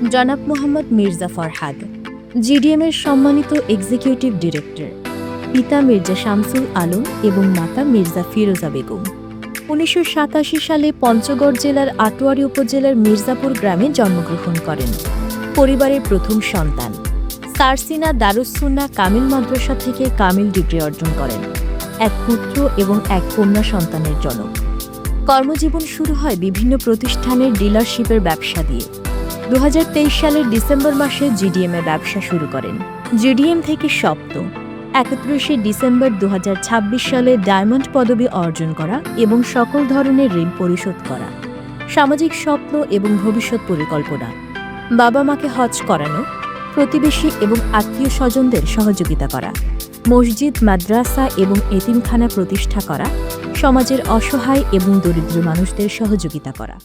জনাব মোহাম্মদ মির্জা ফরহাদ, জিডিএমের সম্মানিত executive director. পিতা মির্জা শামসুল আলম এবং মাতা মির্জা ফিরোজা বেগম। ১৯৮৭ সালে পঞ্চগড় জেলার আটোয়ারী উপজেলার মির্জাপুর গ্রামে জন্মগ্রহণ করেন। পরিবারের প্রথম সন্তান। সারসিনা দারুস সুন্নাহ কামিল মাদ্রাসা থেকে কামিল ডিগ্রি অর্জন করেন। এক পুত্র এবং এক কন্যা সন্তানের জনক। কর্মজীবন শুরু হয় বিভিন্ন প্রতিষ্ঠানের ডিলারশিপের ব্যবসা দিয়ে। ২০২৩ সালের ডিসেম্বর মাসে জিডিএমে ব্যবসা শুরু করেন। জিডিএম থেকে স্বপ্ন ৩১শে ডিসেম্বর ২০২৬ সালে ডায়মন্ড পদবি অর্জন করা এবং সকল ধরনের ঋণ পরিশোধ করা। সামাজিক স্বপ্ন এবং ভবিষ্যৎ পরিকল্পনা, বাবা মাকে হজ করানো, প্রতিবেশী এবং আত্মীয় স্বজনদের সহযোগিতা করা, মসজিদ, মাদ্রাসা এবং এতিমখানা প্রতিষ্ঠা করা, সমাজের অসহায় এবং দরিদ্র মানুষদের সহযোগিতা করা।